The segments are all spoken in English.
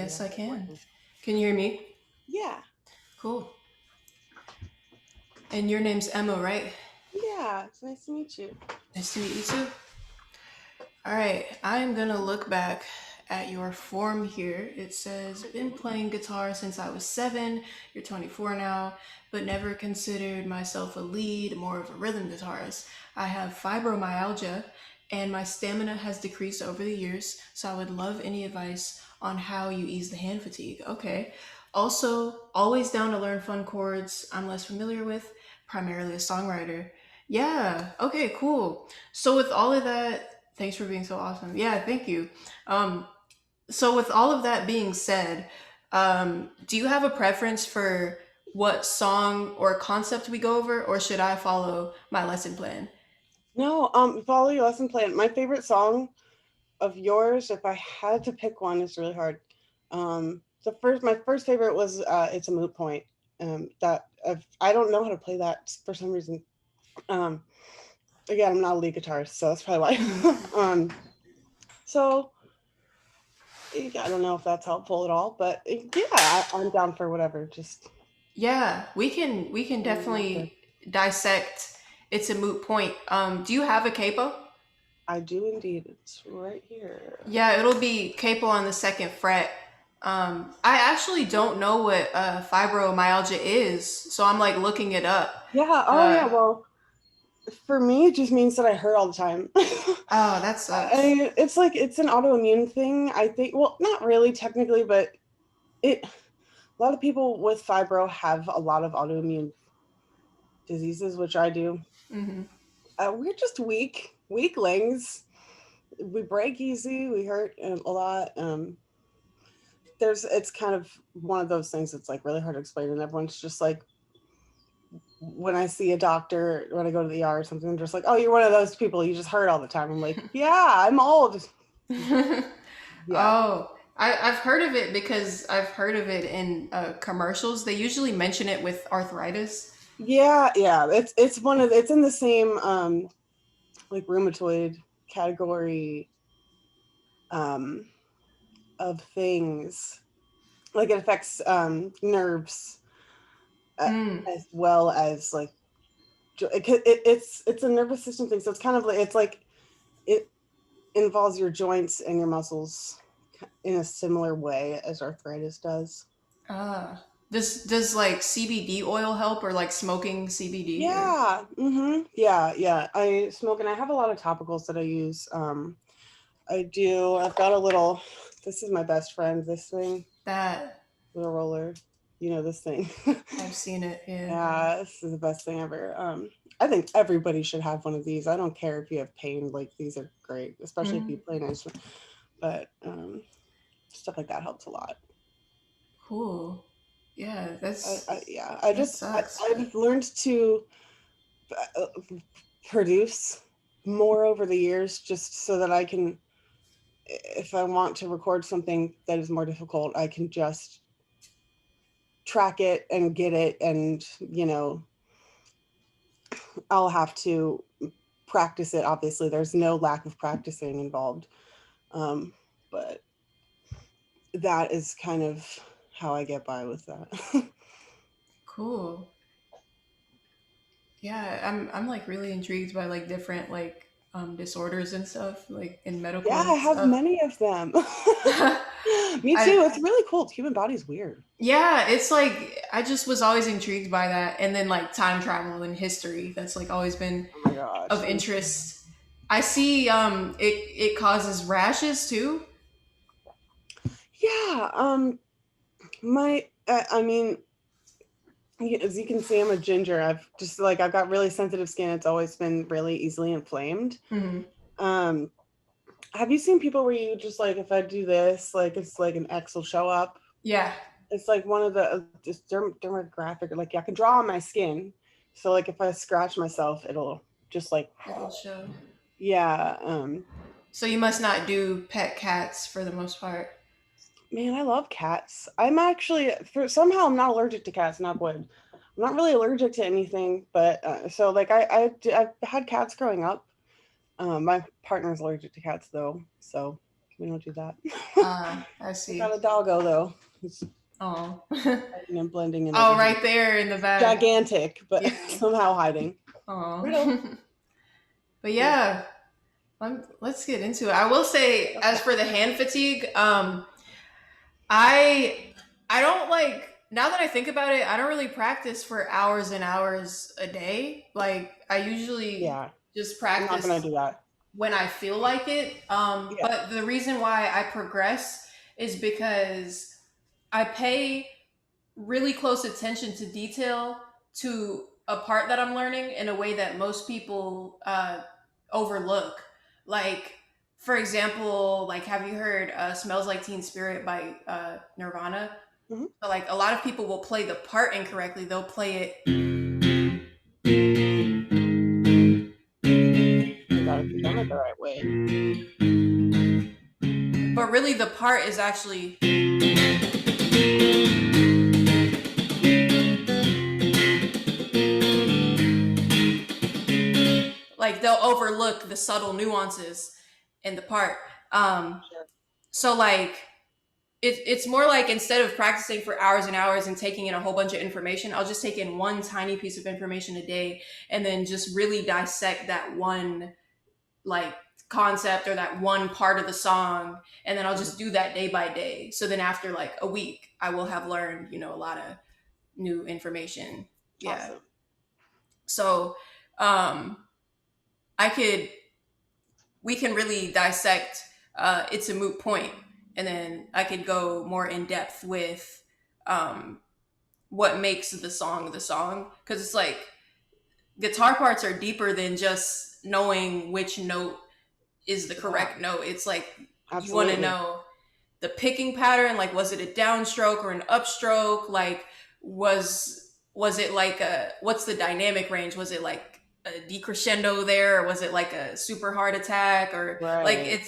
Yes, I Good can. morning. Can you hear me? Yeah, Cool. And your name's Emma, right? yeah, it's nice to meet you. Nice to meet you too. All right, I'm gonna look back at your form here. It says, been playing guitar since I was 7. You're 24 now, but never considered myself a lead, more of a rhythm guitarist. I have fibromyalgia and my stamina has decreased over the years, so I would love any advice on how you ease the hand fatigue. Okay. Also, always down to learn fun chords I'm less familiar with, primarily a songwriter. Yeah, okay, cool. So with all of that, thanks for being so awesome. Yeah, thank you. Um, so with all of that being said, do you have a preference for what song or concept we go over, or should I follow my lesson plan? No, follow your lesson plan. My favorite song of yours, if I had to pick one, is really hard. My first favorite was "It's a Moot Point." I don't know how to play that for some reason. Um, Again, I'm not a lead guitarist, so that's probably Mhm. why. So I don't know if that's helpful at all, but yeah, I'm down for whatever. Just Yeah, we can not good. definitely dissect. It's a moot point. Do you have a capo? I do indeed. It's right here. Yeah, it'll be capo on the second fret. I actually don't know what fibromyalgia is, so I'm like looking it up. Yeah. Oh, Uh, yeah. Well, for me, it just means that I hurt all the time. oh, that sucks. It's like it's an autoimmune thing. I think. Well, not really technically, but it. A lot of people with fibro have a lot of autoimmune diseases, which I do. Hmm. We're just weaklings. We break easy. We hurt a lot. It's kind of one of those things that's like really hard to explain, and everyone's just like, when I see a doctor, when I go to the ER or something, they're just like, "Oh, you're one of those people. You just hurt all the time." I'm like, "Yeah, I'm old." Yeah, Oh, I've heard of it because I've heard of it in commercials. They usually mention it with arthritis. yeah, yeah. It's in the same like rheumatoid category um of things. Like it affects nerves uh, Mm. as well as like it's a nervous system thing. So it's kind of like it involves your joints and your muscles in a similar way as arthritis does. Ah. Does like CBD oil help or like smoking CBD or Yeah. Yeah, yeah. I smoke and I have a lot of topicals that I use. I do. I've got a little. This is my best friend. This thing, that? little roller. You know this thing. I've seen it. Yeah. Yeah, this is the best thing ever. I think everybody should have one of these. I don't care if you have pain. Like these are great, especially if Mm. you play an instrument. But stuff like that helps a lot. Cool. Yeah, Yeah, that sucks. I've learned to uh, produce more over the years, just so that I can, if I want to record something that is more difficult, I can just track it and get it, and I'll have to practice it. Obviously, there's no lack of practicing involved, um, but that is kind of how I get by with that. Cool. Yeah, I'm like really intrigued by like different like disorders and stuff like in Yeah, medical I have stuff. many of them. Me too. I It's really cool. The human body's weird. Yeah, it's like I just was always intrigued by that, and then like time travel and history. That's like always been Oh my gosh. of interest. I see. It causes rashes too. Yeah. I mean, as you can see, I'm a ginger. I've got really sensitive skin. It's always been really easily inflamed. Hmm. Um, have you seen people where you just like, if I do this, like it's like an X will show up? Yeah, It's like one of the just demographic. Like I can draw on my skin, so like if I scratch myself, it'll just like, it'll show. yeah. So you must not do pet cats for the most part. Man, I love cats. I'm actually, for somehow I'm not allergic to cats. Not wood. I'm not really allergic to anything, but so like I've had cats growing up. My partner's allergic to cats though, so We don't do that. I We see. got a doggo though. He's Oh. hiding and blending in over Oh, here. right there in the back. Gigantic, but Yeah. somehow hiding. Riddle. Oh. But yeah, let's get into it. I will say, as for the hand fatigue, I I don't like, now that I think about it, I don't really practice for hours and hours a day. Like I usually Yeah, just I'm not gonna practice do that. when I feel like it. Yeah. But the reason why I progress is because I pay really close attention to detail to a part that I'm learning in a way that most people overlook. Like, for example, like, have you heard "Smells Like Teen Spirit" by Nirvana? Mm-hmm. So, like, a lot of people will play the part incorrectly. They'll play it, You gotta be done it the right way. but really the part is actually like they'll overlook the subtle nuances in the part. Um, Sure. so like it's more like, instead of practicing for hours and hours and taking in a whole bunch of information, I'll just take in one tiny piece of information a day and then just really dissect that one, like, concept or that one part of the song, and then I'll Mhm. just do that day by day. So then after like a week, I will have learned, a lot of new information. Yeah. Awesome. So um I could we can really dissect It's a Moot Point, and then I could go more in depth with um what makes the song, because it's like guitar parts are deeper than just knowing which note is the Yeah, correct note. It's like you want to absolutely. know the picking pattern, like was it a downstroke or an upstroke, like was it like a, what's the dynamic range, was it like a decrescendo there, or was it like a super hard attack, or like Right.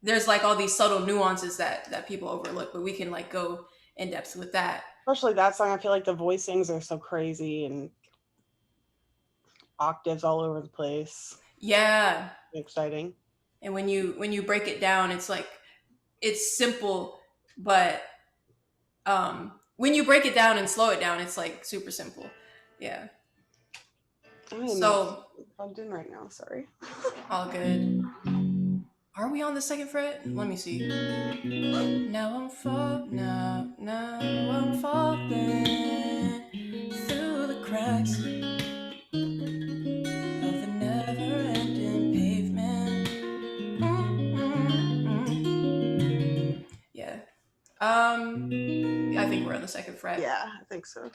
there's like all these subtle nuances that people overlook, but we can like go in depth with that. Especially that song, I feel like the voicings are so crazy and octaves all over the place. Yeah. Exciting. And when you break it down, it's like it's simple, but when you break it down and slow it down, it's like super simple. Yeah. I am not So plugged in right now. Sorry. all good. Are we on the second fret? Let me see. Now I'm falling through the cracks of the never-ending pavement. Mm-mm-mm. Yeah. I think we're on the second fret. Yeah, I think so.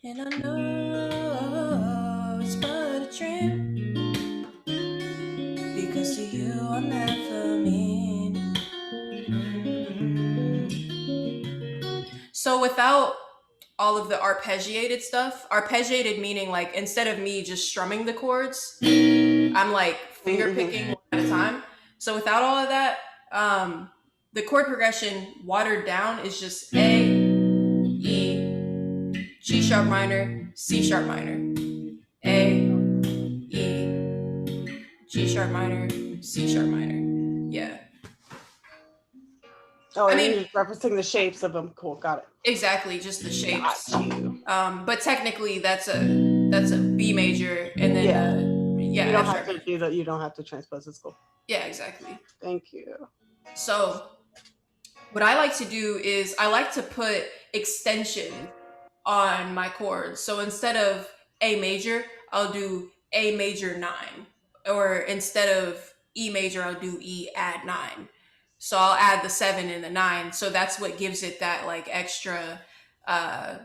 And I know it's but a dream, because to you I'll never mean. So without all of the arpeggiated stuff, arpeggiated meaning like instead of me just strumming the chords, I'm like finger Mm-hmm. picking one at a time. So without all of that, the chord progression watered down is just A, E, G sharp minor, C sharp minor, A, E, G sharp minor, C sharp minor. Yeah. Oh, I and mean, you're referencing the shapes of them. Cool, got it. exactly, just the Got shapes. you. But technically, that's a B major, and then Yeah, yeah, you don't F have sharp. to do that. You don't have to transpose. It's cool. Yeah, exactly. Thank you. So what I like to do is I like to put extension on my chords. So instead of A major, I'll do A major 9. Or instead of E major, I'll do E add 9. So I'll add the 7 and the 9. So that's what gives it that like extra uh,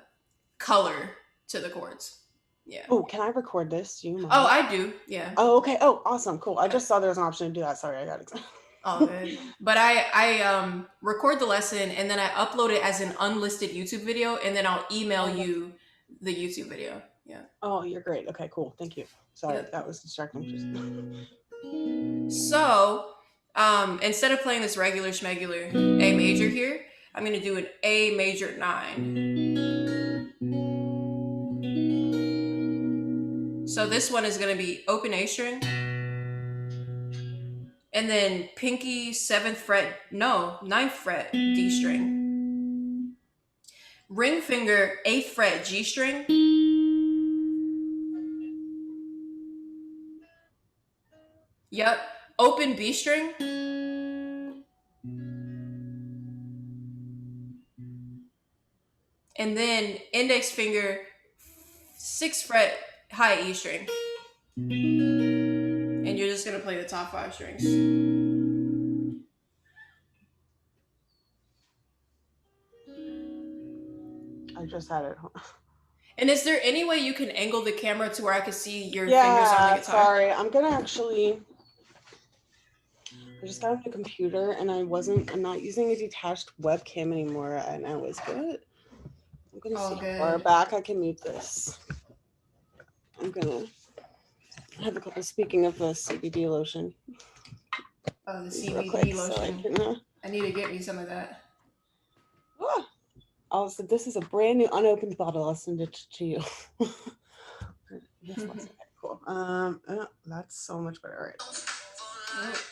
color to the chords. Yeah. Oh, can I record this? Do you Oh, mind? I do. Yeah. Oh, okay. Oh, awesome. Cool. I Yeah. just saw there was an option to do that. Sorry, I got excited. All good. But I record the lesson and then I upload it as an unlisted YouTube video, and then I'll email you the YouTube video. Yeah. Oh, you're great. Okay, cool. Thank you. Sorry, Yep. that was distracting. Just So, instead of playing this regular schmegular A major here, I'm gonna do an A major 9. So this one is gonna be open A string, And then pinky, 7th fret, no, 9th fret, D string. Ring finger, 8th fret, G string. Yep. Open B string. And then index finger, 6th fret, high E string. And you're just going to play the top 5 strings. I just had it. And is there any way you can angle the camera to where I can see your fingers on the Yeah, guitar? sorry. I'm gonna actually. I just got on the computer and I'm not using a detached webcam anymore, and I'm gonna Oh, see how far good. back I can move this. I'm gonna have a couple. Speaking of the CBD lotion. Oh, the Real CBD quick, so I lotion. can. I need to get me some of that. Also, this is a brand new unopened bottle. I'll send it to you. This looks okay, cool. That's so much better. All right.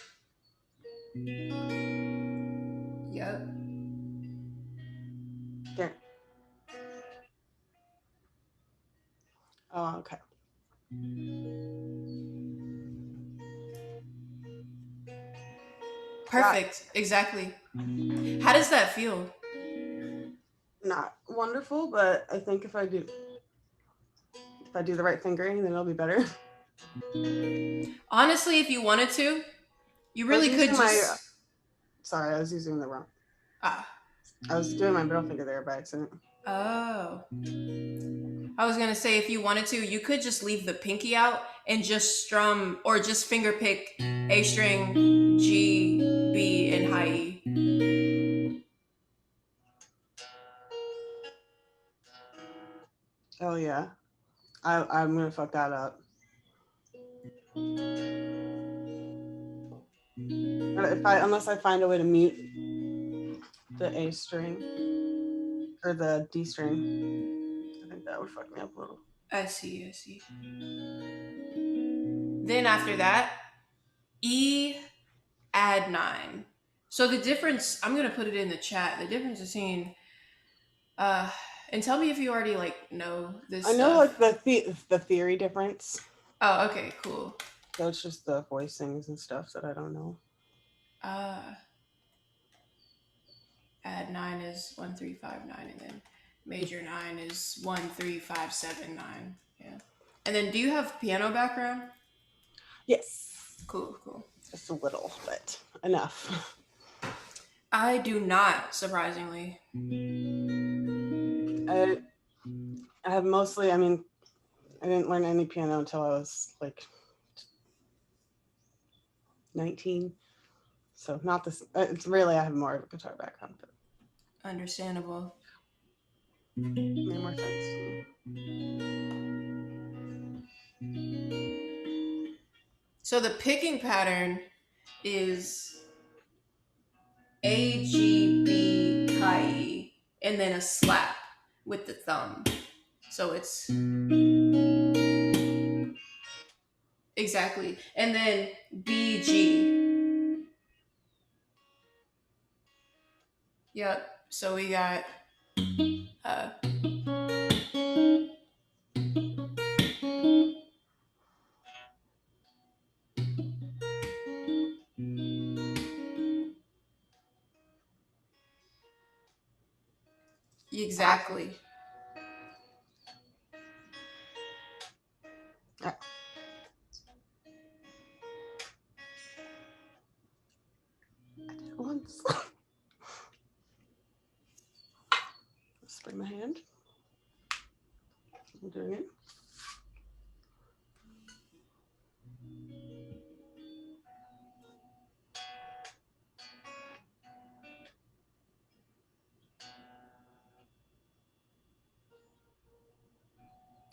Yep. There. Oh, okay. Perfect. Exactly. How does that feel? Not wonderful, but I think if I do the right fingering, then it'll be better. Honestly, if you wanted to, you I was really could using my. just. Sorry, I was using the wrong. Ah. I was doing my middle finger there by accident. Oh. I was gonna say if you wanted to, you could just leave the pinky out and just strum or just finger pick A string, G, B, and high E. Oh yeah, I'm gonna fuck that up. Unless I find a way to mute the A string or the D string, I think that would fuck me up a little. I see, I see. Then after that, E, add 9. So the difference, I'm gonna put it in the chat. The difference between, uh, and tell me if you already like know this I know stuff. like the theory difference. Oh, okay, cool. So it's just the voicings and stuff that I don't know. Add 9 is 1 3 5 9, and then major 9 is 1 3 5 7 9. Yeah. And then, do you have piano background? Yes. Cool, cool. Just a little, but enough. I do not, surprisingly. I have mostly. I mean, I didn't learn any piano until I was like 19. So not this. It's really I have more of a guitar background, but Understandable. made more sense to me. So the picking pattern is A, G, B, high E, and then a slap with the thumb. So it's exactly. And then B, G. Yep. So we got uh exactly. I did it once. Spray my hand. I'm doing it.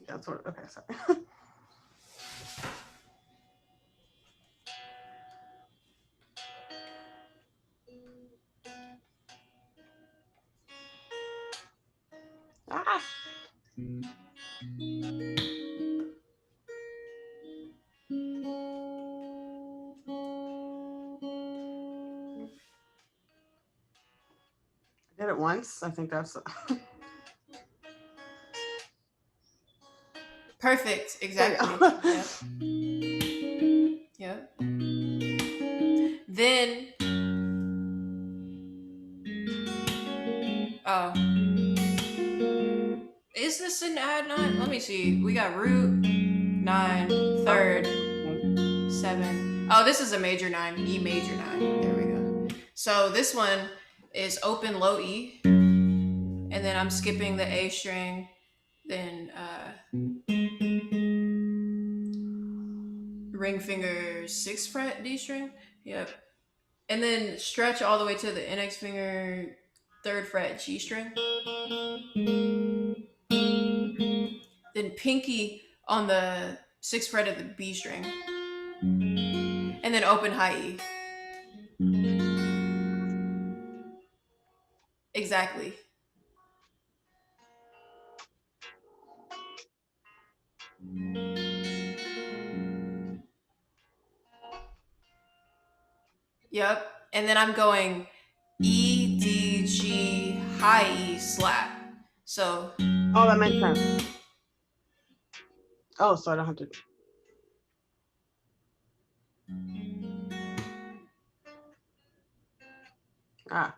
Yeah, that's what. Okay, sorry. Ah. it once. I think that's Perfect. there you Exactly. go. Yep. Yep. Then, oh, is this an add nine? Let me see. We got root nine, third, Okay. seven. Oh, this is a major nine, E major nine. There we go. So this one is open low E, and then I'm skipping the A string, then ring finger sixth fret D string. Yep. And then stretch all the way to the index finger third fret G string. Then pinky on the sixth fret of the B string. And then open high E. Exactly. Yep. And then I'm going E, D, G, high E, slap. So, Oh, that makes sense. Oh, so I don't have to. Ah,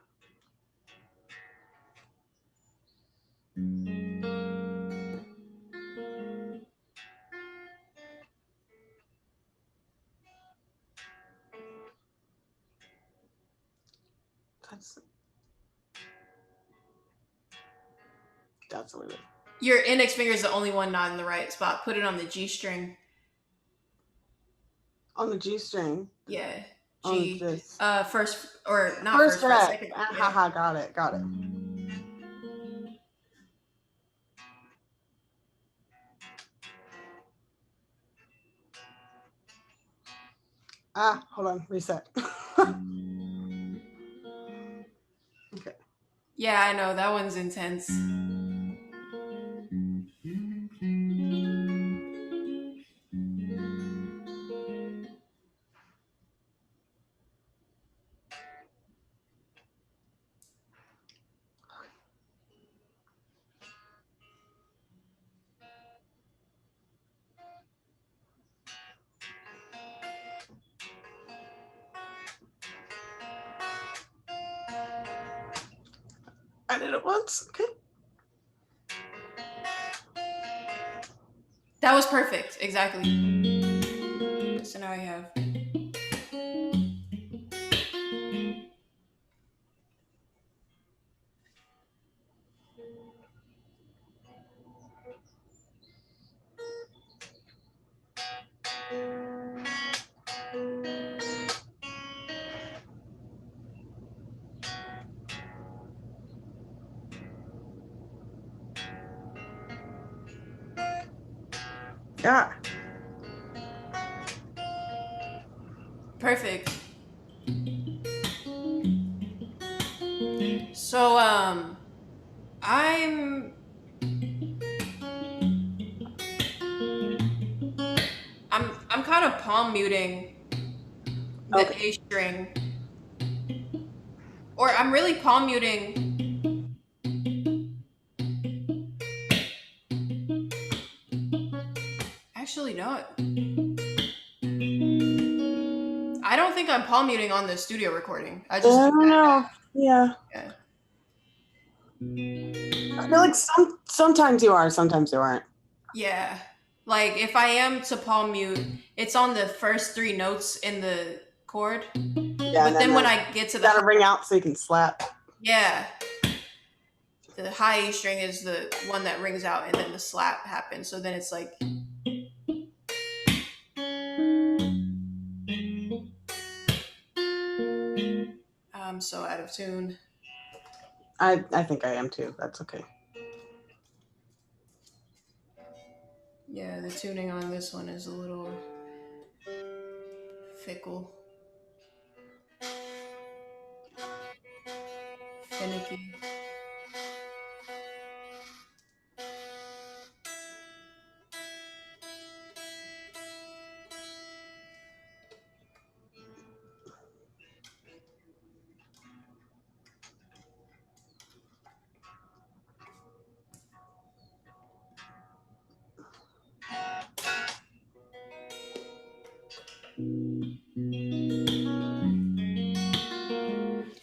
that's that's weird. your index finger is the only one not in the right spot. Put it on the G string. On the G string. Yeah. On G. this First, or not first first fret, fret. second. Ah, Yeah. haha, got it. Got it. Ah, hold on. Reset. Okay. Yeah, I know. That one's intense. I did it once. Okay. That was perfect. Exactly. So now I have. Yeah. Perfect. So, I'm I'm kind of palm muting the Okay. A string, or I'm really palm muting. Actually, no. I don't think I'm palm muting on the studio recording. I I just do don't know. Yeah. that. I feel like sometimes you are, sometimes you aren't. Yeah. Like if I am to palm mute, it's on the first three notes in the chord. Yeah, and But then then when I get to the gotta ring out so you can slap. yeah, the high E string is the one that rings out, and then the slap happens. So then it's like I'm so out of tune. I think I am too. That's okay. Yeah, the tuning on this one is a little fickle, finicky.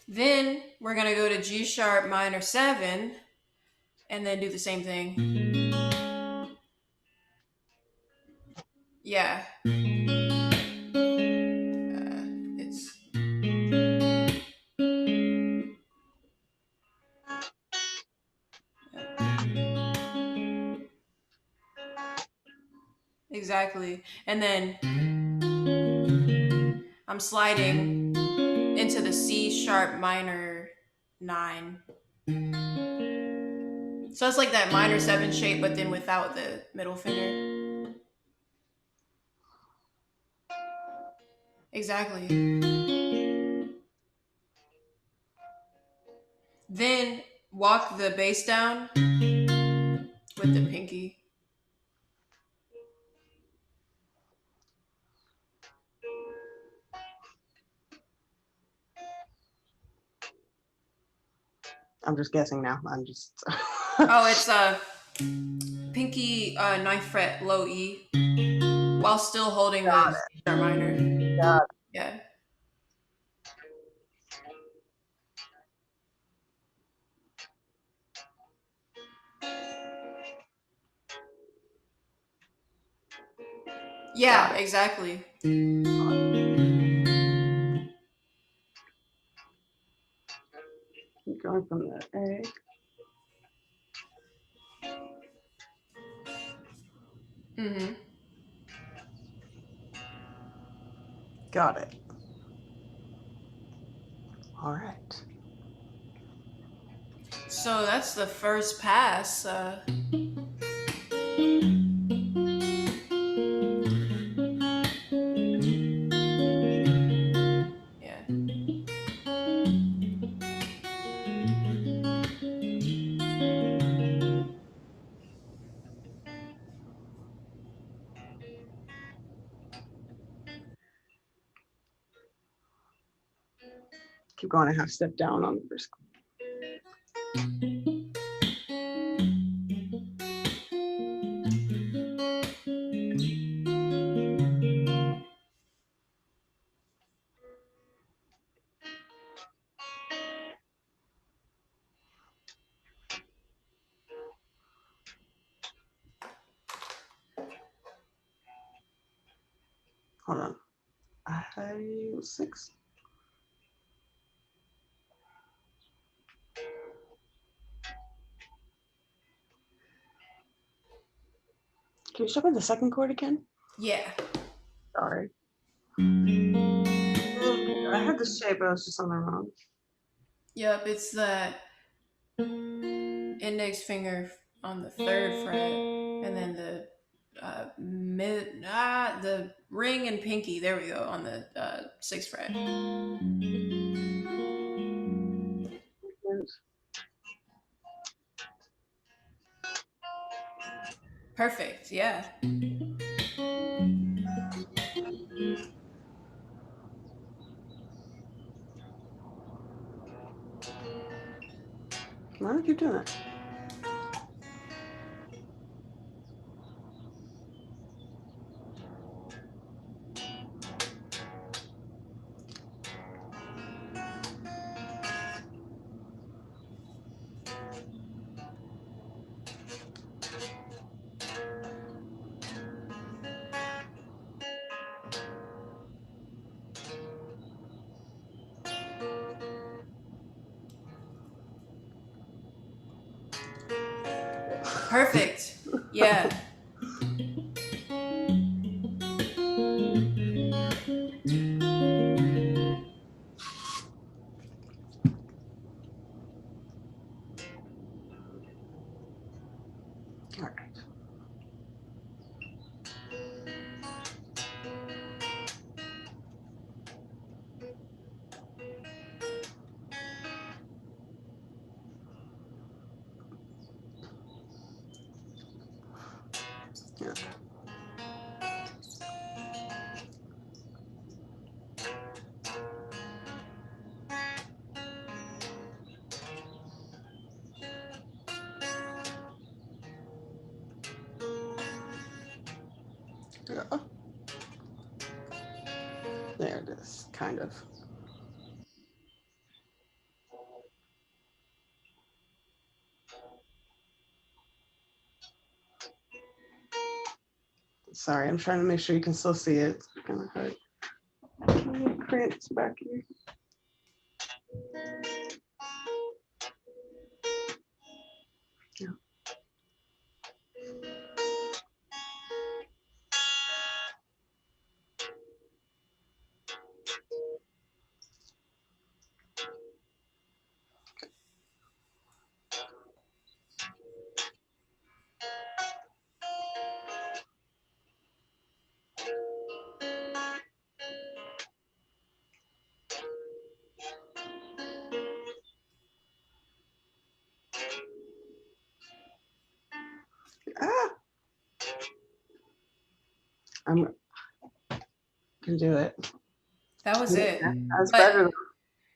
Then we're gonna go to G sharp minor 7 and then do the same thing. Yeah. It's exactly. And then I'm sliding into the C sharp minor 9. So it's like that minor 7 shape, but then without the middle finger. Exactly. Then walk the bass down with the pinky. I'm just guessing now. I'm just. Oh, it's a pinky 9th fret low E while still holding the C sharp minor. Got it. Yeah. Got Yeah, it. exactly. Keep going from the A. Mm-hmm. Got it. All right. So that's the first pass. Yeah. Keep going a half step down on the first. Hold on. I 6. Can you show me the second chord again? Yeah. Sorry. I had the shape, but I was just on the wrong. Yep, it's the index finger on the 3rd fret, and then the the ring and pinky. There we go on the 6th fret. Perfect. Yeah. Why don't you do that? Perfect. Yeah. All right. Yeah. Yeah. There it is, kind of. Sorry, I'm trying to make sure you can still see it. It's kind of hard. Cramps back here. Yeah. Ah, I'm gonna do it. That was it. That's But better.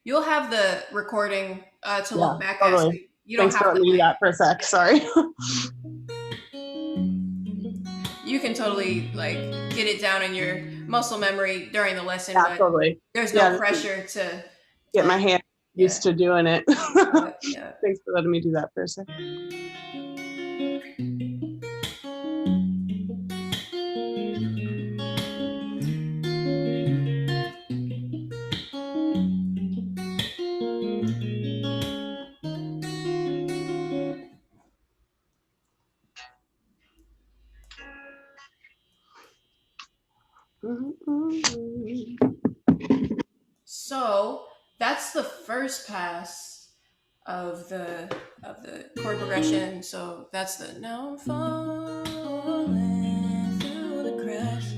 you'll have the recording to Yeah, look back at, so totally. you don't Thanks for have to letting me do like. that for a sec. Sorry. You can totally like get it down in your muscle memory during the lesson, Yeah, but totally. there's no Yeah, pressure to get my to hand yeah used to doing it. yeah. Thanks for letting me do that for a sec. So that's the first pass of the chord progression. So that's the now I'm falling through the cracks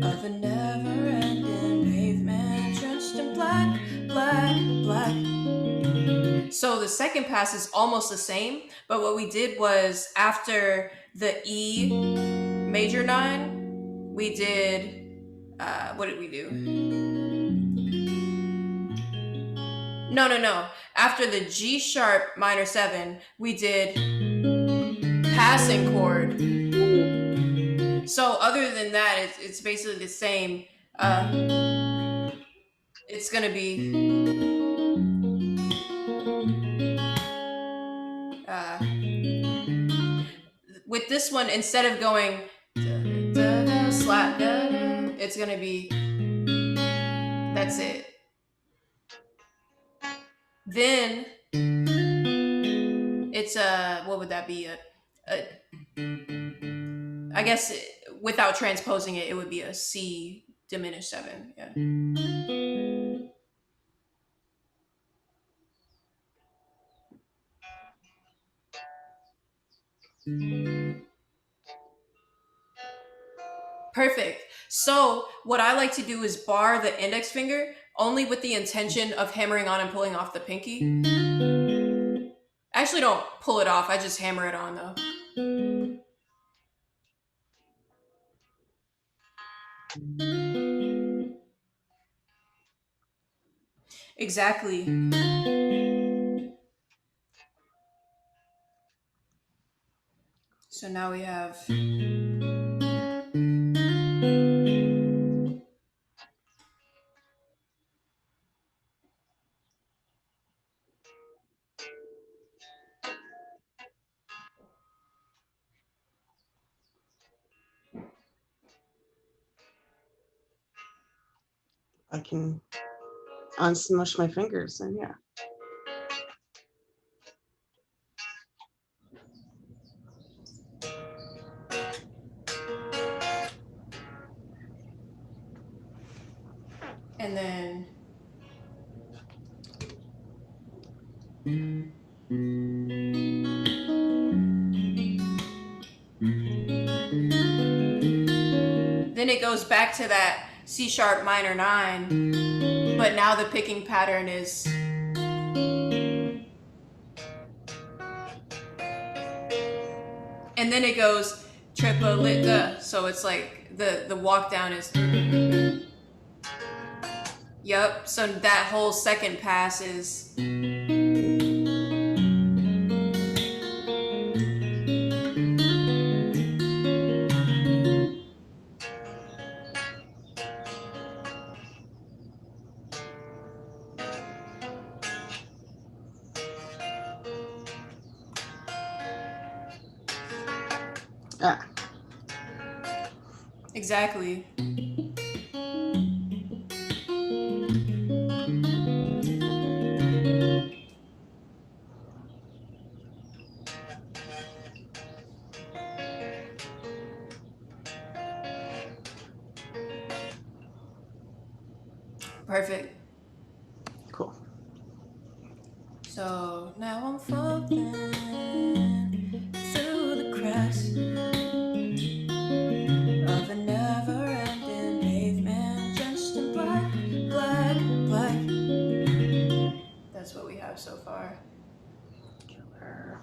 of a never-ending pavement drenched in black, black, black. So the second pass is almost the same, but what we did was after the E major 9, we did what did we do? No. After the G sharp minor 7, we did passing chord. So other than that, it's basically the same. It's gonna be with this one, instead of going slap, it's gonna be, that's it. Then it's what would that be? A I guess without transposing it, it would be a C diminished 7. Yeah. Perfect. So what I like to do is bar the index finger only with the intention of hammering on and pulling off the pinky. I actually don't pull it off, I just hammer it on though. Exactly. So now we have I can unsmush my fingers and yeah. and then it goes back to that C sharp minor 9, but now the picking pattern is and then it goes triplet duh. So it's like the walk down is yep. So that whole second pass is Exactly. Perfect. Cool. So now I'm falling through the cracks of a never-ending pavement, drenched in black, black, black. That's what we have so far. Killer.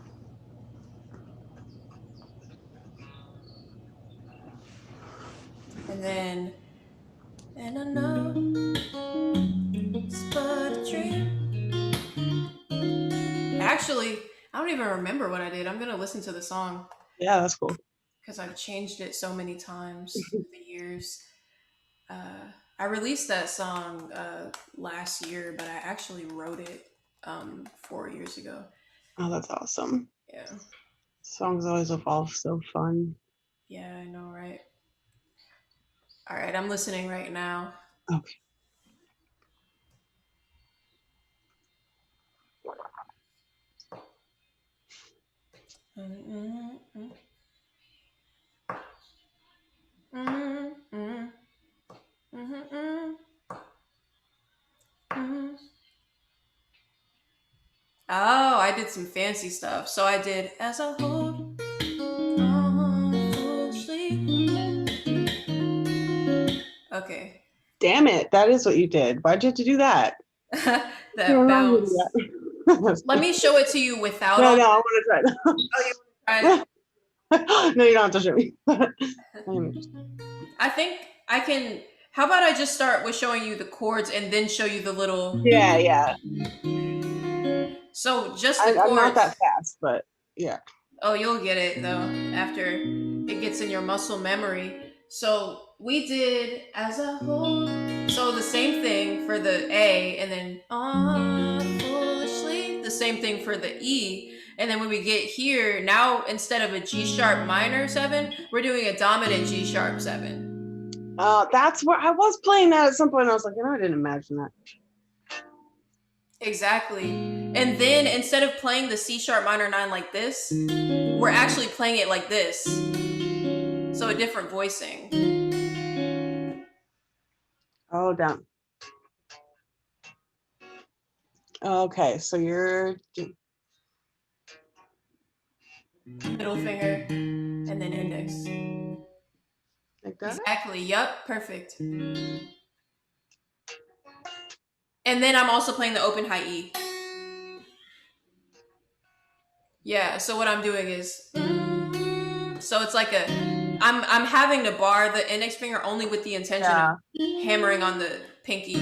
And then, and I know it's but a dream. Actually, I don't even remember what I did. I'm gonna listen to the song Yeah, that's cool. because I've changed it so many times through the years. I released that song last year, but I actually wrote it 4 years ago. Oh, that's awesome. Yeah, Songs always evolve so fun. yeah, I know, right? All right, I'm listening right now. Okay. Mm, mm, mm, mm, mm, mm, mm. Oh, I did some fancy stuff. So I did as a whole, foolishly. Okay, Damn it. That is what you did. Why'd you have to do that? What's that going on with bounce. Let that? me show it to you without No, all. no, I want to try Oh, you that. tried. No, you don't have to show me. I think I can. How about I just start with showing you the chords and then show you the little. Yeah, yeah. So just the I'm not chords. that fast, but yeah. Oh, you'll get it though after it gets in your muscle memory. So we did as a whole. So the same thing for the A, and then foolishly, the same thing for the E. And then when we get here, now instead of a G sharp minor 7, we're doing a dominant G sharp 7. That's where I was playing that at some point. I was like, I didn't imagine that. Exactly. And then instead of playing the C sharp minor 9 like this, we're actually playing it like this. So a different voicing. Oh, down. Okay, so you're Middle finger and then index. like that. Exactly. Yup. Perfect. And then I'm also playing the open high E. Yeah. So what I'm doing is, so it's like a, I'm having to bar the index finger only with the intention of Yeah, hammering on the pinky.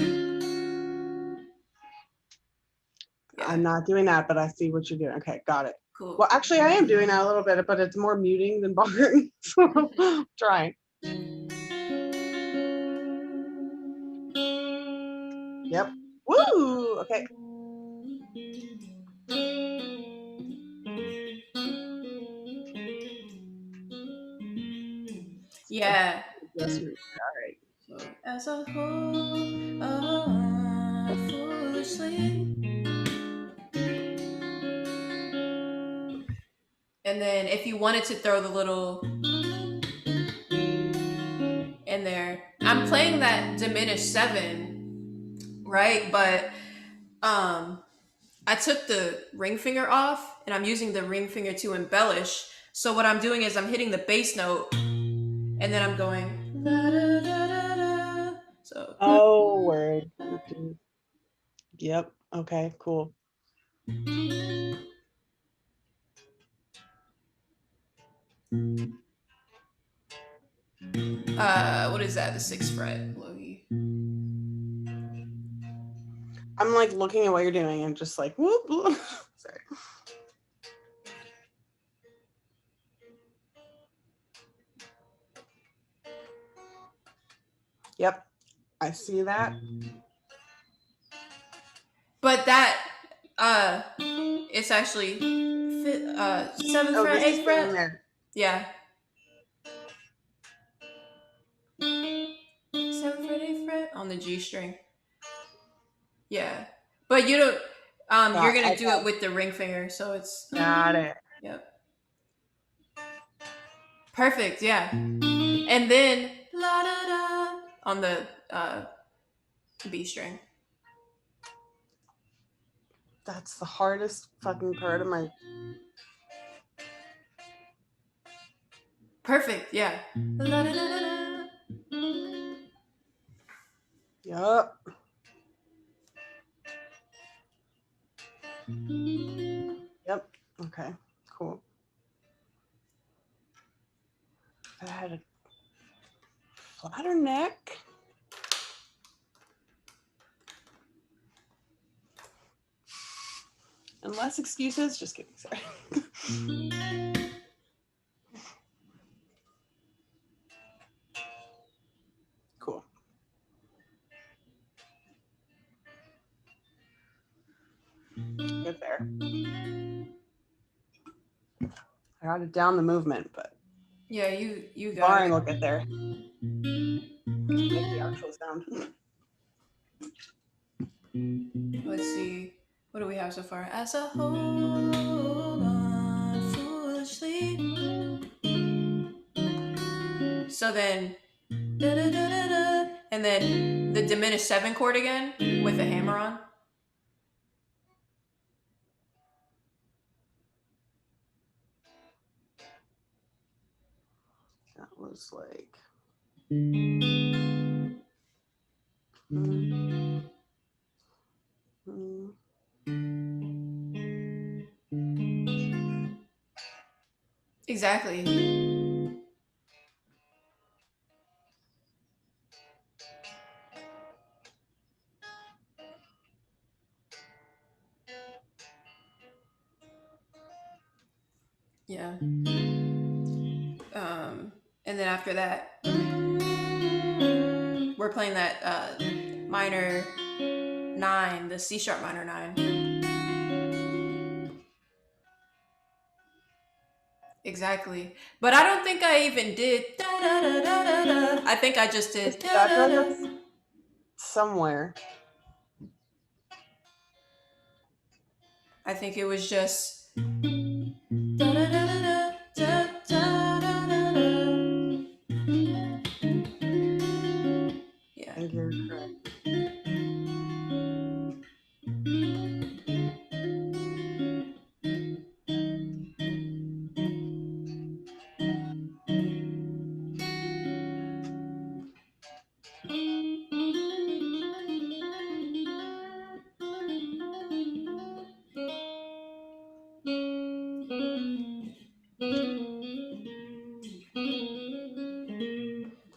I'm Yeah. not doing that, but I see what you're doing. Okay, got it. Cool. Well, actually, I am doing that a little bit, but it's more muting than barring. So trying. Yep. Woo! Okay. Yeah. Adjustment. All right. So as a whole, foolishly. And then if you wanted to throw the little in there, I'm playing that diminished 7, right? But um I took the ring finger off and I'm using the ring finger to embellish. So what I'm doing is I'm hitting the bass note and then I'm going da, da, da, da, da. So Oh, word. Yep. Okay, cool. what is that? The 6th fret, Logie. I'm like looking at what you're doing and just like, whoop. Whoop. Sorry. Yep. I see that. But that it's actually 7th Oh, fret, this is 8th getting fret. there. Yeah. on the G string. Yeah, but you don't. You're Got gonna I do it with the ring finger, so it's got it. yep, perfect. Yeah, and then la da da on the B string. That's the hardest fucking part of my. Perfect. Yeah. La da da da da. Yup. Yep. Okay. Cool. If I had a flatter neck. And less excuses. Just kidding. Sorry. Cool. Good there. I got it down the movement, but Yeah, you got barring it. will get there. Make the actual sound. Let's see. What do we have so far? As a hold on foolishly. So then, da, da, da, da, da, and then the diminished seven chord again with a hammer on. That was like. Mm, mm. Exactly. Yeah. And then after that, we're playing that minor nine, the C sharp minor nine. Exactly. But I don't think I even did da da da da da da. I think I just did da That da da. that's somewhere. I think it was just da da da da da da da da da. I Yeah. think you're correct.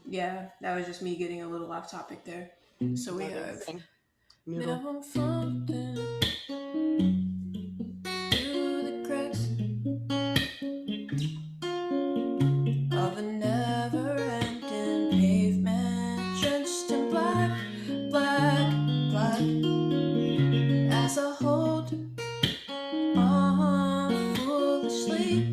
Yeah, that was just me getting a little off topic there. So we No big have thing. Noodle. now I'm floating through the cracks of a never-ending pavement, drenched in black, black, black. As I hold on foolishly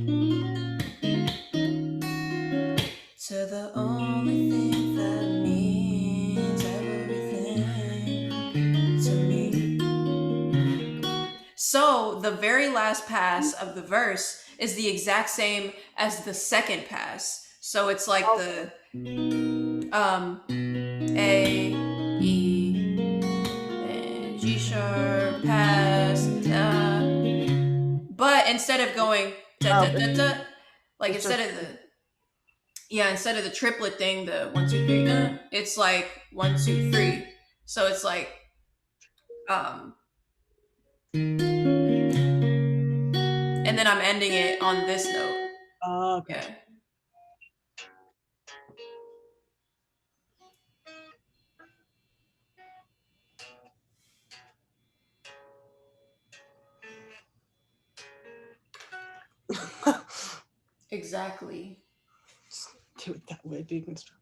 to the only thing that means everything to me. So the very last pass of the verse is the exact same as the second pass. So it's like Okay. the A, E, and G sharp pass. But instead of going da da Oh, da da, like it's instead just of the yeah, instead of the triplet thing, the 1 2 3, it's like 1 2 3. So it's like um, and then I'm ending it on this note. oh, Yeah. gotcha. Exactly. Do it that way, deconstruct.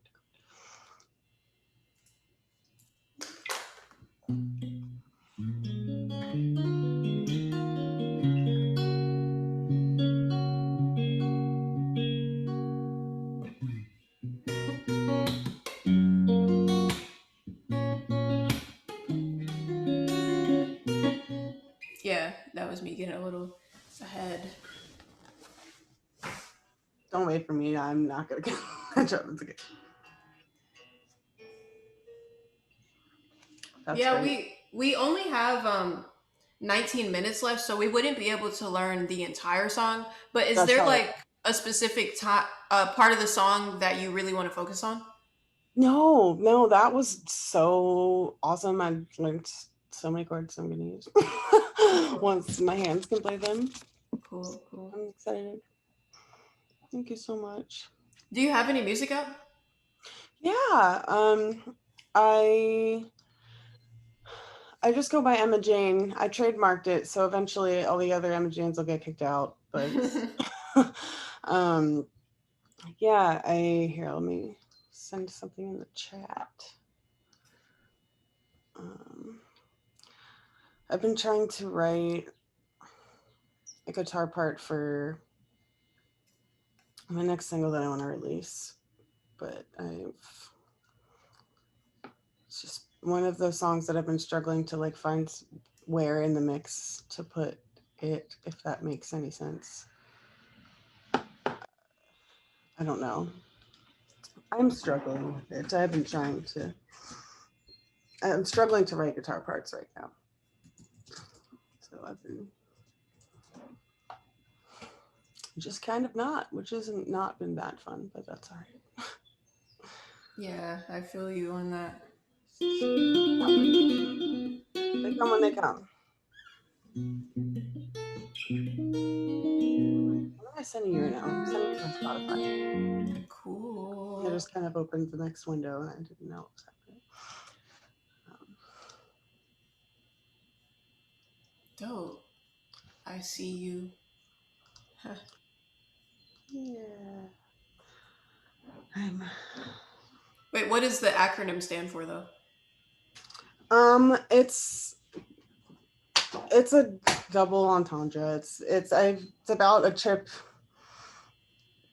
was me getting a little ahead. Don't wait for me. I'm not gonna catch up. It's okay. That's Yeah, great. we only have 19 minutes left, so we wouldn't be able to learn the entire song. But is That's there fine. like a specific time part of the song that you really want to focus on? No, no, that was so awesome. I learned so many chords I'm gonna use once my hands can play them. Cool, cool. I'm excited. Thank you so much. Do you have any music out? Yeah, I I just go by Emma Jane. I trademarked it, so eventually all the other Emma Janes will get kicked out. But um, yeah, I here. Let me send something in the chat. Um, I've been trying to write a guitar part for my next single that I want to release, but it's just one of those songs that I've been struggling to like find where in the mix to put it, if that makes any sense. I don't know. I'm struggling with it. I'm struggling to write guitar parts right now. So I've been just kind of not, which hasn't not been that fun, but that's all right. Yeah, I feel you on that. They come when they come. What am I sending you right now? I'm sending you my Spotify. I Cool. just kind of opened the next window and I didn't know what was happening. Dope. I see you. Yeah. I'm Wait, what does the acronym stand for though? it's a double entendre. It's about a trip.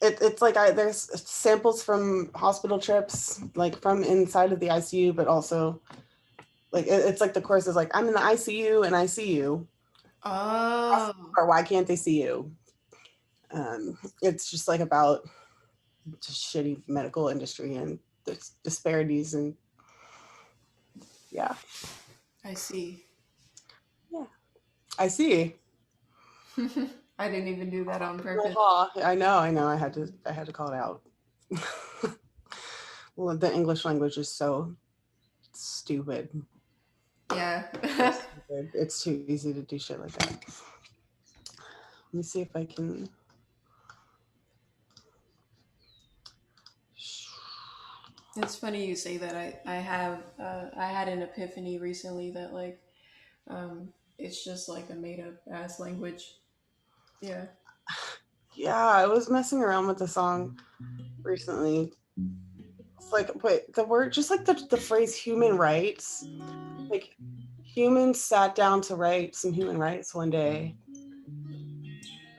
It's like there's samples from hospital trips, like from inside of the ICU, but also like it's like the chorus is like I'm in the ICU and I see you. Oh, Or why can't they see you? It's just like about just shitty medical industry and there's disparities and yeah, I see. yeah. I see. I didn't even do that on purpose. I know. I had to call it out. Well, the English language is so stupid. Yeah. So stupid. It's too easy to do shit like that. Let me see if I can. It's funny you say that. I had an epiphany recently that like it's just like a made up ass language. Yeah. Yeah, I was messing around with the song recently. It's like, wait, the word, just like the phrase human rights, like humans sat down to write some human rights one day.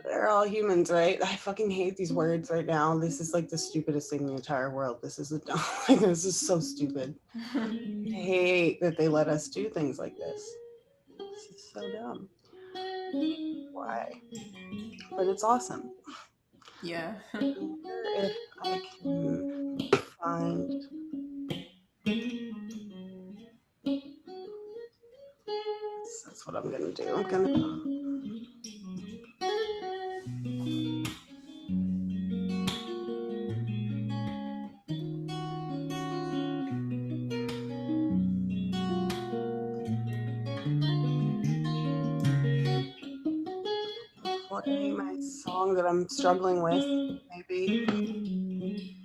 They're all humans, right? I fucking hate these words right now. This is like the stupidest thing in the entire world. This is so stupid. I hate that they let us do things like this. This is so dumb. Why? But it's awesome. Yeah. I wonder if I can find. That's what I'm gonna do. I'm gonna. Play my song that I'm struggling with, maybe.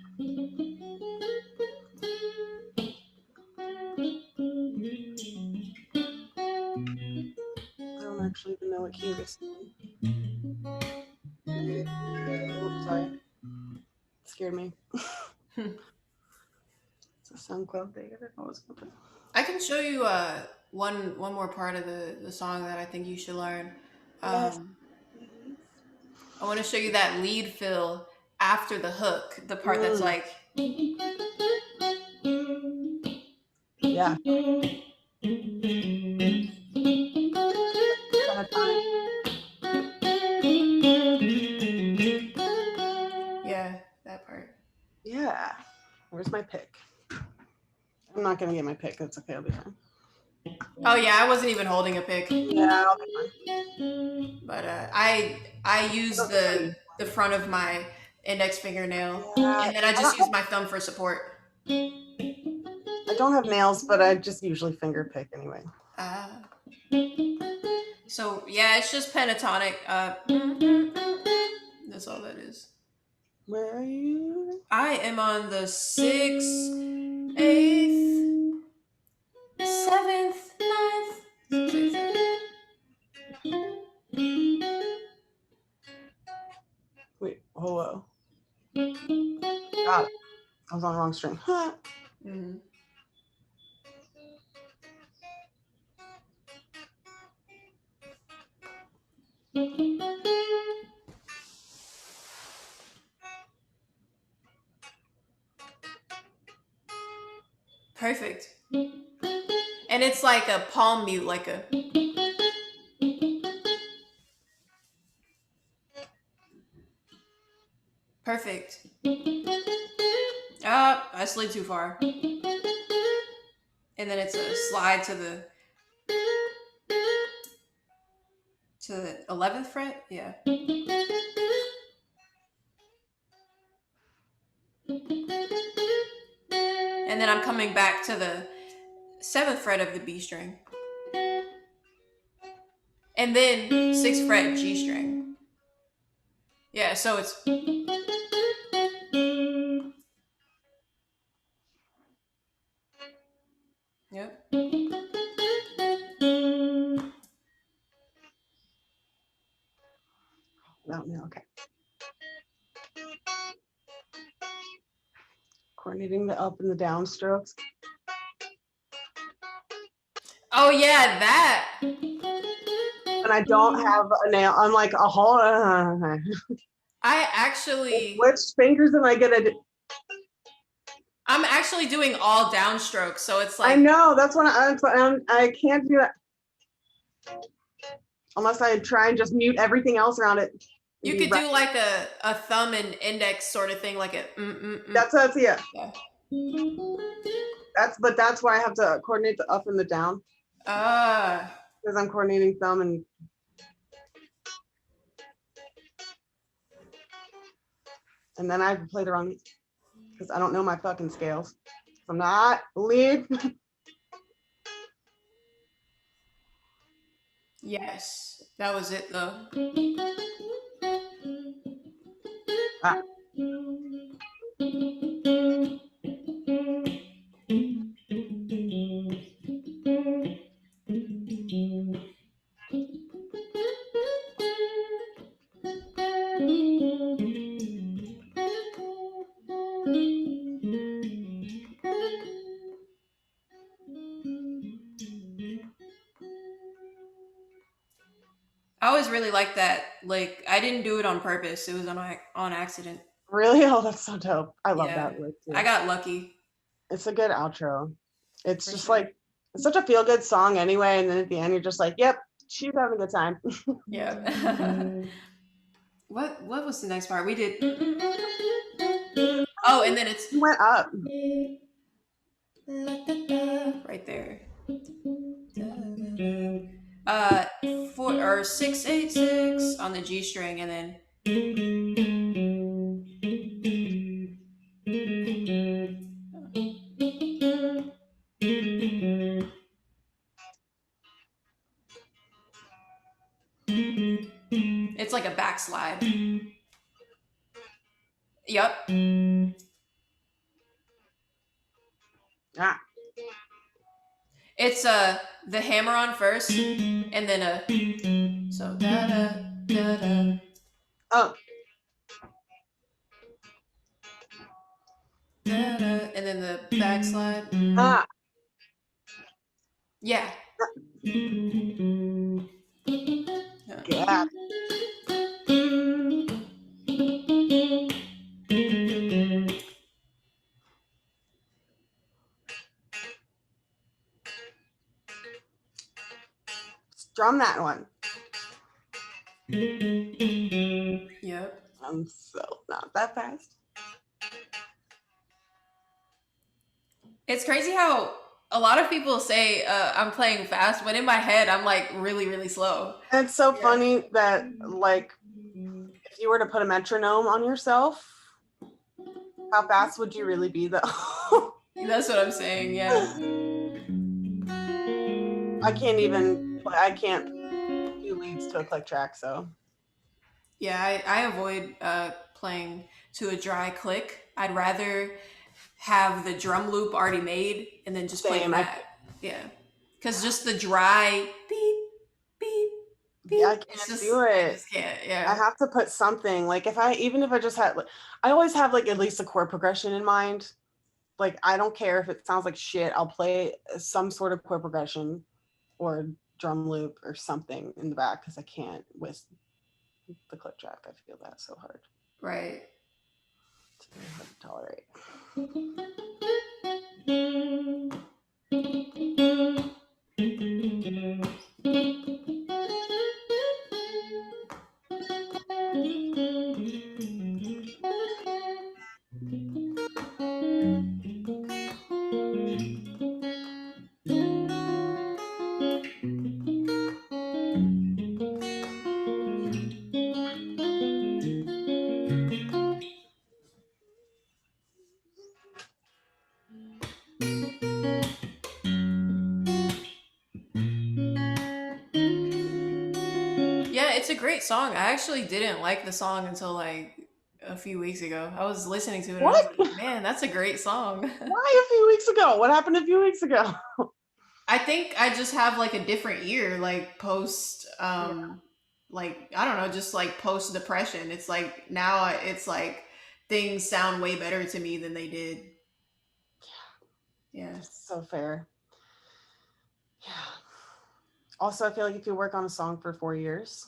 I don't actually even know what key this is in. Maybe. Oh, sorry. It scared me. It's a SoundCloud thing. I didn't know it was going to. I can show you one more part of the song that I think you should learn. Yes, Um, please. I want to show you that lead fill after the hook, the part that's Mm, like yeah. Pentatonic. Where's my pick? I'm not gonna get my pick. That's okay. I'll be fine. Oh yeah, I wasn't even holding a pick. Yeah, I'll be fine. But I use the front of my index fingernail, Yeah, and then I just use my thumb for support. I don't have nails, but I just usually finger pick anyway. So yeah, it's just pentatonic. That's all that is. Where are you? I am on the 6th, 8th, 7th, 9th. 6th, 8th. Wait, hello. God, I was on the wrong string. Mm-hmm. Perfect. And it's like a palm mute, like a. Perfect. I slid too far. And then it's a slide to the 11th fret. Yeah. And then I'm coming back to the 7th fret of the B string. And then 6th fret G string. Yeah, so it's. Yep. No, okay. Coordinating the up and the down strokes. Oh yeah, that. And I don't have a nail. I'm like a whole. I actually. Which fingers am I gonna do? I'm actually doing all downstrokes, so it's like. I know that's what I can't do that unless I try and just mute everything else around it. You could do like a thumb and index sort of thing, like a. That's yeah. That's why I have to coordinate the up and the down. Because I'm coordinating thumb and then I play the wrong because I don't know my fucking scales. I'm not lead. Yes, that was it though. Ah. I always really liked that. Like, I didn't do it on purpose. It was on accident. Really? Oh, that's so dope. I love Yeah, that lick too. I got lucky. It's a good outro. It's for just sure. Like, it's such a feel good song anyway. And then at the end, you're just like, yep, she's having a good time. Yeah. What was the next part? We did. Oh, and then it's. Went up. Right there. 686 on the G string, and then. It's like a backslide. Yup. Ah. It's the hammer on first, and then a. So da da da da. Oh. Da, da, and then the backslide. Ah. Yeah. Yeah. Strum that one. Yep. I'm so not that fast. It's crazy how a lot of people say I'm playing fast, but in my head I'm like really really slow. And it's so Yeah. funny that like if you were to put a metronome on yourself, how fast would you really be though? That's what I'm saying. Yeah. I can't do leads to a click track, so Yeah, I avoid playing to a dry click. I'd rather have the drum loop already made and then just play same. that. Yeah. Because just the dry beep, beep, I beep, it's can't just, do I it. just can't. I Yeah. have to put something like even if I just had like, I always have like at least a chord progression in mind. Like I don't care if it sounds like shit. I'll play some sort of chord progression or drum loop or something in the back because I can't with the click track. I feel that so hard. Right. It's very hard to tolerate. Yeah, it's a great song. I actually didn't like the song until like a few weeks ago. I was listening to it and I was What? like, man, that's a great song. Why a few weeks ago? What happened a few weeks ago? I think I just have like a different year, like post, Yeah, like I don't know, just like post depression. It's like now it's like things sound way better to me than they did. Yeah. that's so fair. Yeah. Also, I feel like if you work on a song for 4 years,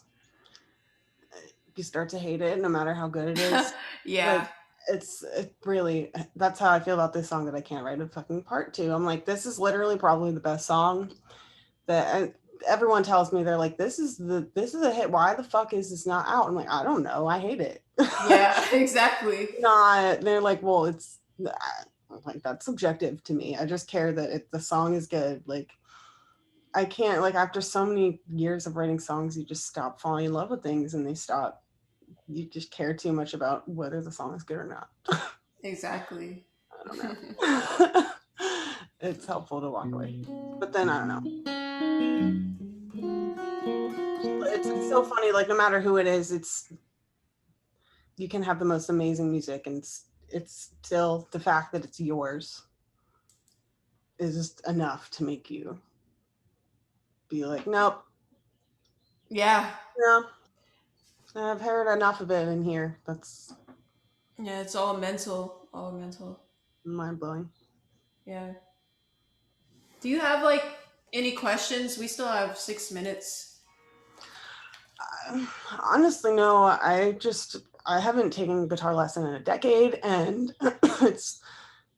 you start to hate it no matter how good it is. Yeah. Like it really that's how I feel about this song that I can't write a fucking part to. I'm like, this is literally probably the best song that everyone tells me they're like, this is a hit. Why the fuck is this not out? I'm like, I don't know. I hate it. Yeah, exactly. Not they're like, well, it's like that's subjective to me. I just care that the song is good. Like I can't like after so many years of writing songs, you just stop falling in love with things and they stop. You just care too much about whether the song is good or not. Exactly. I don't know. It's helpful to walk away, but then I don't know. It's so funny. Like no matter who it is, it's you can have the most amazing music, and it's still the fact that it's yours is just enough to make you be like, nope, Yeah. no, I've heard enough of it in here. That's Yeah, it's all mental. All mental. mind blowing. Yeah. Do you have like any questions? We still have 6 minutes. Honestly, no. I haven't taken guitar lesson in a decade, and it's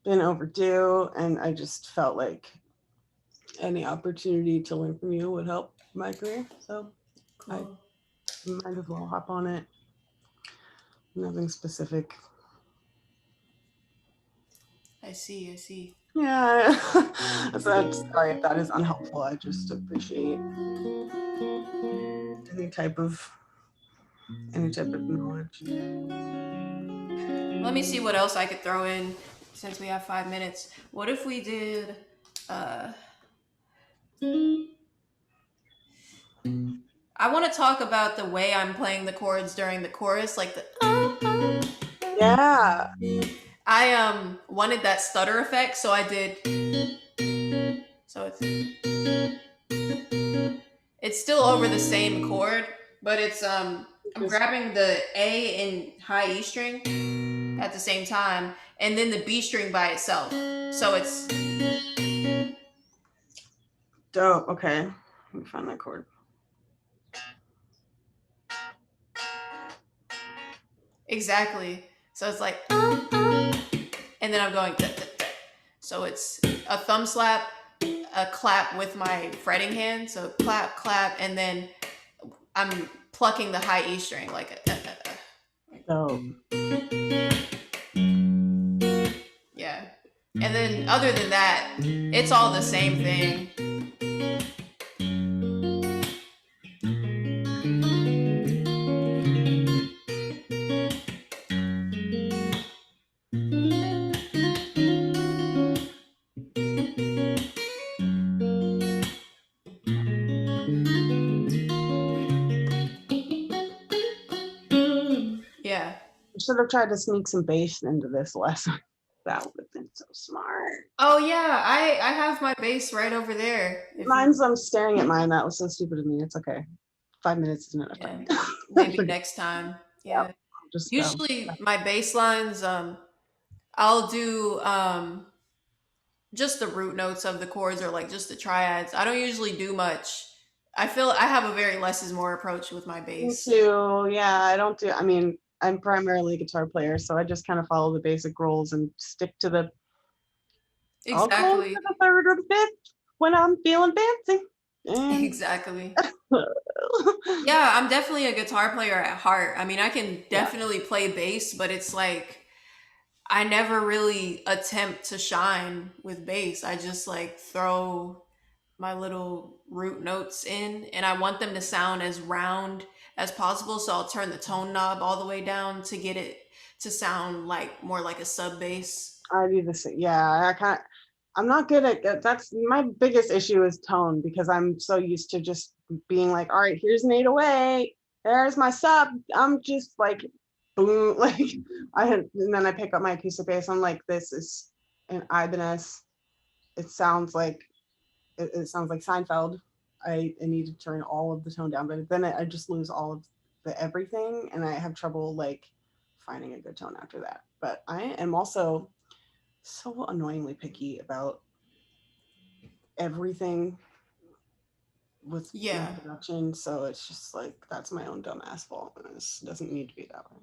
been overdue. And I just felt like any opportunity to learn from you would help my career. So I Cool. might as well hop on it. Nothing specific. I see. I see. Yeah. So I'm sorry if that is unhelpful. I just appreciate any type of knowledge. Let me see what else I could throw in since we have 5 minutes. What if we did? Uh, I want to talk about the way I'm playing the chords during the chorus, like the. Yeah. I wanted that stutter effect, so I did. So it's still over the same chord, but it's I'm Just grabbing the A and high E string at the same time, and then the B string by itself. So it's dope. Okay. Let me find that chord. exactly. So it's like, and then I'm going. So it's a thumb slap, a clap with my fretting hand. So clap, clap, and then I'm plucking the high E string like Dope. yeah. And then other than that, it's all the same thing. Yeah. I should have tried to sneak some bass into this lesson. That would have been so smart. Oh yeah, I have my base right over there. If you, I'm staring at mine. That was so stupid of me. It's okay. 5 minutes isn't enough yeah, time. maybe Forget. next time. Yep. Yeah. Just Usually my bass lines, I'll do just the root notes of the chords or like just the triads. I don't usually do much. I feel I have a very less is more approach with my me bass. too. Yeah, I don't do. I mean, I'm primarily a guitar player, so I just kind of follow the basic rules and stick to the. I'll go to Exactly. the third or the fifth when I'm feeling fancy. And Exactly. Yeah, I'm definitely a guitar player at heart. I mean, I can yeah, definitely play bass, but it's like I never really attempt to shine with bass. I just like throw my little root notes in and I want them to sound as round as possible. So I'll turn the tone knob all the way down to get it to sound like more like a sub bass. I do the same. Yeah, I can't. I'm not good at that's my biggest issue is tone because I'm so used to just being like, all right, here's an 808, there's my sub. I'm just like boom, like I had, and then I pick up my acoustic bass. I'm like, this is an Ibanez. It sounds like it sounds like Seinfeld. I need to turn all of the tone down, but then I just lose all of the everything, and I have trouble like finding a good tone after that. But I am also so annoyingly picky about everything with my Yeah. production. So it's just like that's my own dumbass fault. And it doesn't need to be that way.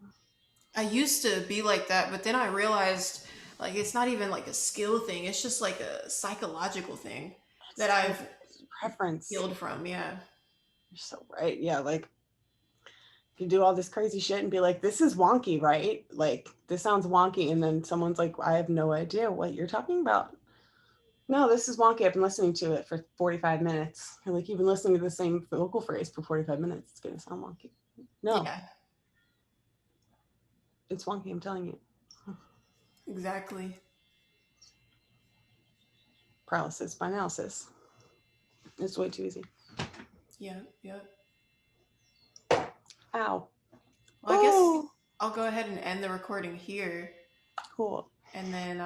I used to be like that, but then I realized like it's not even like a skill thing. It's just like a psychological thing that It's totally I've preference. healed from. Yeah. You're so right. Yeah, like you do all this crazy shit and be like, this is wonky, right? Like this sounds wonky, and then someone's like, I have no idea what you're talking about. No, this is wonky. I've been listening to it for 45 minutes. And like you've been listening to the same vocal phrase for 45 minutes. It's gonna sound wonky. No, Yeah. it's wonky, I'm telling you. Exactly. Paralysis by analysis. It's way too easy. Yeah. Yeah. Ow. Well, I guess Oh, I'll go ahead and end the recording here cool. and then